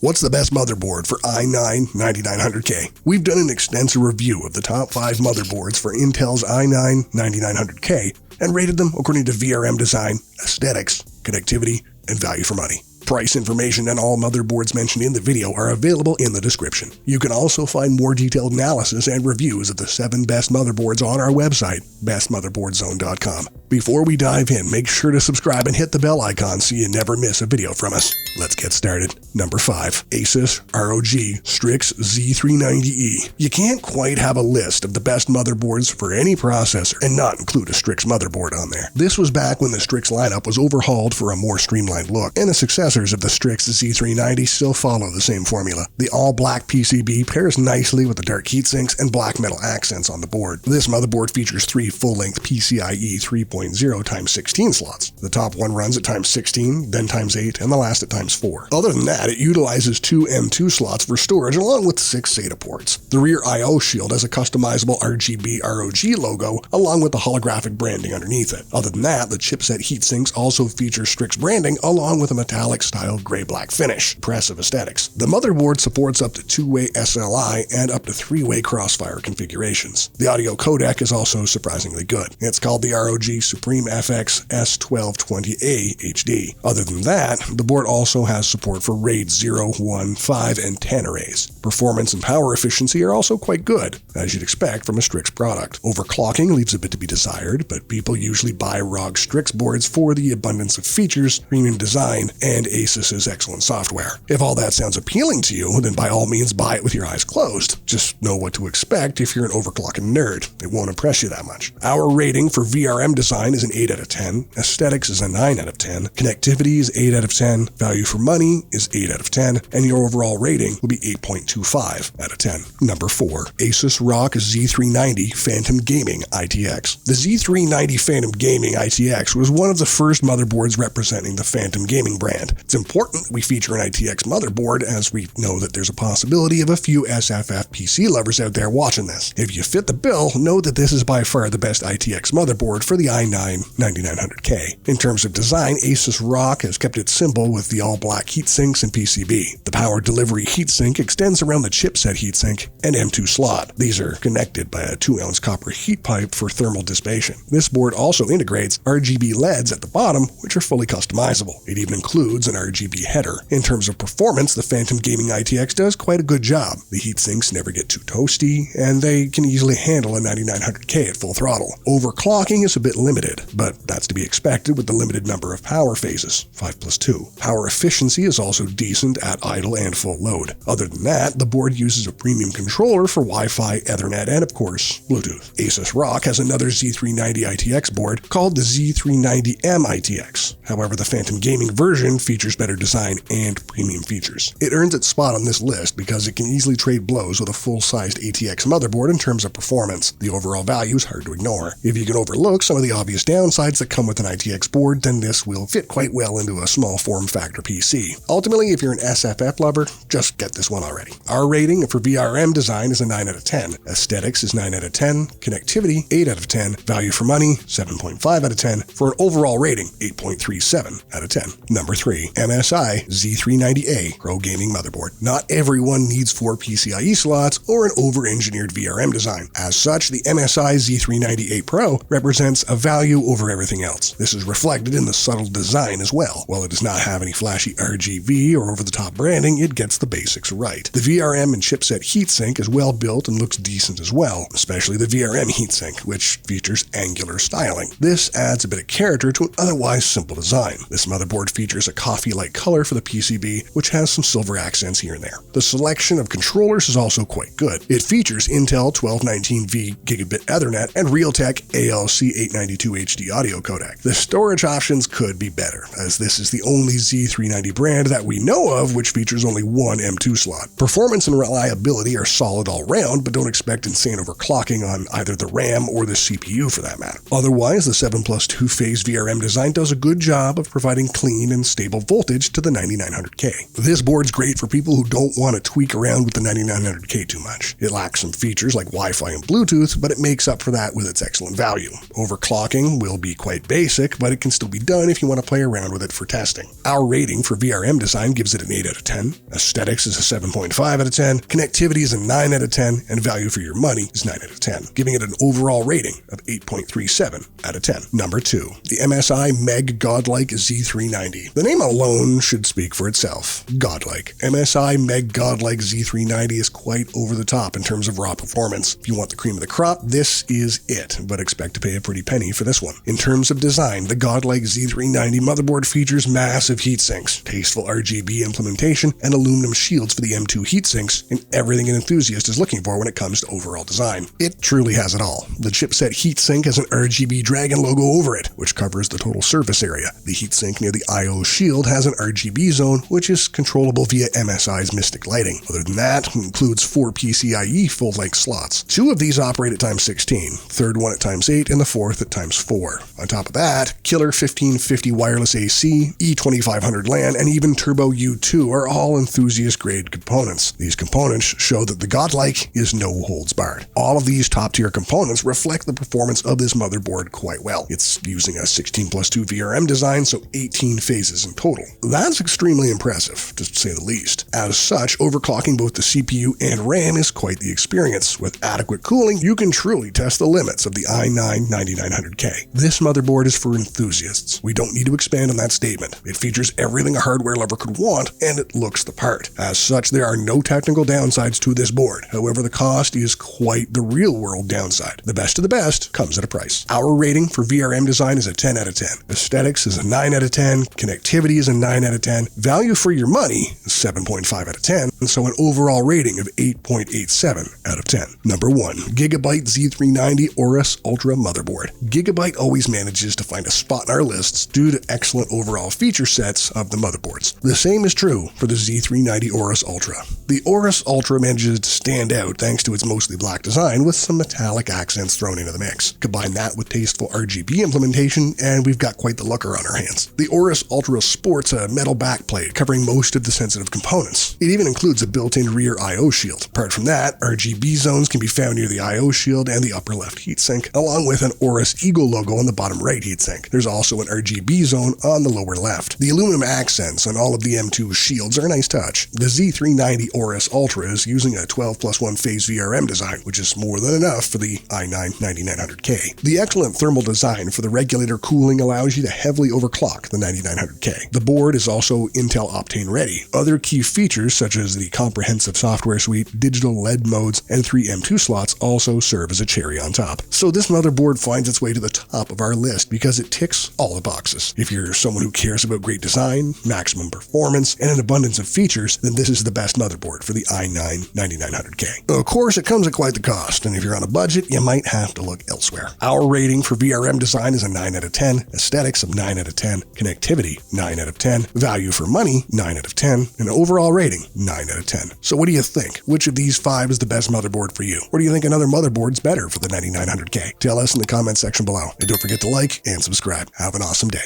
What's the best motherboard for i9-9900K? We've done an extensive review of the top 5 motherboards for Intel's i9-9900K and rated them according to VRM Design, aesthetics, connectivity, and value for money. Price information and all motherboards mentioned in the video are available in the description. You can also find more detailed analysis and reviews of the 7 best motherboards on our website, bestmotherboardzone.com. Before we dive in, make sure to subscribe and hit the bell icon so you never miss a video from us. Let's get started. Number 5. ASUS ROG Strix Z390E. You can't quite have a list of the best motherboards for any processor and not include a Strix motherboard on there. This was back when the Strix lineup was overhauled for a more streamlined look, and the successors of the Strix Z390 still follow the same formula. The all-black PCB pairs nicely with the dark heatsinks and black metal accents on the board. This motherboard features 3 full-length PCIe 3.0x16 slots. The top one runs at ×16, then ×8, and the last at ×4. Other than that, it utilizes 2 M2 slots for storage along with 6 SATA ports. The rear I/O shield has a customizable RGB ROG logo along with the holographic branding underneath it. Other than that, the chipset heatsinks also feature Strix branding along with a metallic-style gray-black finish. Impressive aesthetics. The motherboard supports up to 2-way SLI and up to 3-way crossfire configurations. The audio codec is also surprisingly good. It's called the ROG Supreme FX S1220A HD. Other than that, the board also has support for RAID 0, 1, 5, and 10 arrays. Performance and power efficiency are also quite good, as you'd expect from a Strix product. Overclocking leaves a bit to be desired, but people usually buy ROG Strix boards for the abundance of features, premium design, and ASUS's excellent software. If all that sounds appealing to you, then by all means buy it with your eyes closed. Just know what to expect if you're an overclocking nerd. It won't impress you that much. Our rating for VRM Design is an 8 out of 10, aesthetics is a 9 out of 10, connectivity is 8 out of 10, value for money is 8 out of 10, and your overall rating will be 8.25 out of 10. Number 4. ASUS Z390 Phantom Gaming-ITX. The Z390 Phantom Gaming-ITX was one of the first motherboards representing the Phantom Gaming brand. It's important that we feature an ITX motherboard, as we know that there's a possibility of a few SFF PC lovers out there watching this. If you fit the bill, know that this is by far the best ITX motherboard for the i9-9900K. In terms of design, ASUS ROG has kept it simple with the all-black heatsinks and PCB. The power delivery heatsink extends around the chipset heatsink and M2 slot. These are connected by a 2-ounce copper heat pipe for thermal dissipation. This board also integrates RGB LEDs at the bottom, which are fully customizable. It even includes an RGB header. In terms of performance, the Phantom Gaming-ITX does quite a good job. The heatsinks never get too toasty, and they can easily handle a 9900K at full throttle. Overclocking is a bit limited, but that's to be expected with the limited number of power phases, 5+2. Power efficiency is also decent at idle and full load. Other than that, the board uses a premium controller for Wi-Fi, Ethernet, and of course, Bluetooth. ASUS ROG has another Z390 ITX board called the Z390M ITX. However, the Phantom Gaming version features better design and premium features. It earns its spot on this list because it can easily trade blows with a full-sized ATX motherboard in terms of performance. The overall value is hard to ignore. If you can overlook some of the obvious downsides that come with an ITX board, then this will fit quite well into a small form factor PC. Ultimately, if you're an SFF lover, just get this one already. Our rating for VRM Design is a 9 out of 10. Aesthetics is 9 out of 10. Connectivity, 8 out of 10. Value for money, 7.5 out of 10. For an overall rating, 8.37 out of 10. Number 3. MSI Z390A Pro Gaming Motherboard. Not everyone needs 4 PCIe slots or an over-engineered VRM design. As such, the MSI Z390A Pro represents a value over everything else. This is reflected in the subtle design as well. While it does not have any flashy RGB or over-the-top branding, it gets the basics right. The VRM and chipset heatsink is well built and looks decent as well, especially the VRM heatsink, which features angular styling. This adds a bit of character to an otherwise simple design. This motherboard features a coffee-like color for the PCB, which has some silver accents here and there. The selection of controllers is also quite good. It features Intel 1219V Gigabit Ethernet and Realtek ALC892 HD audio codec. The storage options could be better, as this is the only Z390 brand that we know of which features only one M2 slot. Performance and reliability are solid all round, but don't expect insane overclocking on either the RAM or the CPU for that matter. Otherwise, the 7+2 phase VRM design does a good job of providing clean and stable 12 voltage to the 9900K. This board's great for people who don't want to tweak around with the 9900K too much. It lacks some features like Wi-Fi and Bluetooth, but it makes up for that with its excellent value. Overclocking will be quite basic, but it can still be done if you want to play around with it for testing. Our rating for VRM Design gives it an 8 out of 10, aesthetics is a 7.5 out of 10, connectivity is a 9 out of 10, and value for your money is 9 out of 10, giving it an overall rating of 8.37 out of 10. Number 2, the MSI Meg Godlike Z390. The name alone should speak for itself. Godlike. MSI Meg Godlike Z390 is quite over the top in terms of raw performance. If you want the cream of the crop, this is it, but expect to pay a pretty penny for this one. In terms of design, the Godlike Z390 motherboard features massive heatsinks, tasteful RGB implementation, and aluminum shields for the M2 heatsinks, and everything an enthusiast is looking for when it comes to overall design. It truly has it all. The chipset heatsink has an RGB dragon logo over it, which covers the total surface area. The heatsink near the I/O shield has an RGB zone, which is controllable via MSI's Mystic lighting. Other than that, it includes 4 PCIe full-length slots. 2 of these operate at ×16, third one at ×8, and the fourth at ×4. On top of that, killer 1550 wireless AC, E2500 LAN, and even Turbo U2 are all enthusiast-grade components. These components show that the Godlike is no holds barred. All of these top-tier components reflect the performance of this motherboard quite well. It's using a 16+2 VRM design, so 18 phases in total. That's extremely impressive, to say the least. As such, overclocking both the CPU and RAM is quite the experience. With adequate cooling, you can truly test the limits of the i9-9900K. This motherboard is for enthusiasts. We don't need to expand on that statement. It features everything a hardware lover could want, and it looks the part. As such, there are no technical downsides to this board. However, the cost is quite the real-world downside. The best of the best comes at a price. Our rating for VRM Design is a 10 out of 10. Aesthetics is a 9 out of 10. Connectivity is a 9 out of 10. Value for your money is 7.5 out of 10, and so an overall rating of 8.87 out of 10. Number 1, GIGABYTE Z390 Aorus Ultra Motherboard. GIGABYTE always manages to find a spot in our lists due to excellent overall feature sets of the motherboards. The same is true for the Z390 Aorus Ultra. The Aorus Ultra manages to stand out thanks to its mostly black design with some metallic accents thrown into the mix. Combine that with tasteful RGB implementation, and we've got quite the looker on our hands. The Aorus Ultra sports a metal backplate covering most of the sensitive components. It even includes a built-in rear I/O shield. Apart from that, RGB zones can be found near the I/O shield and the upper left heatsink, along with an Aorus Eagle logo on the bottom right heatsink. There's also an RGB zone on the lower left. The aluminum accents on all of the M2 shields are a nice touch. The Z390 Aorus Ultra is using a 12+1 phase VRM design, which is more than enough for the i9-9900K. The excellent thermal design for the regulator cooling allows you to heavily overclock the 9900K. The board is also Intel Optane ready. Other key features such as the comprehensive software suite, digital LED modes, and 3 M2 slots also serve as a cherry on top. So this motherboard finds its way to the top of our list because it ticks all the boxes. If you're someone who cares about great design, maximum performance, and an abundance of features, then this is the best motherboard for the i9-9900K. Of course, it comes at quite the cost, and if you're on a budget, you might have to look elsewhere. Our rating for VRM Design is a 9 out of 10, aesthetics of 9 out of 10, connectivity 9 out of 10, value for money 9 out of 10, and overall rating 9 out of 10. So what do you think? Which of these 5 is the best motherboard for you? Or do you think another motherboard's better for the 9900K? Tell us in the comment section below. And don't forget to like and subscribe. Have an awesome day.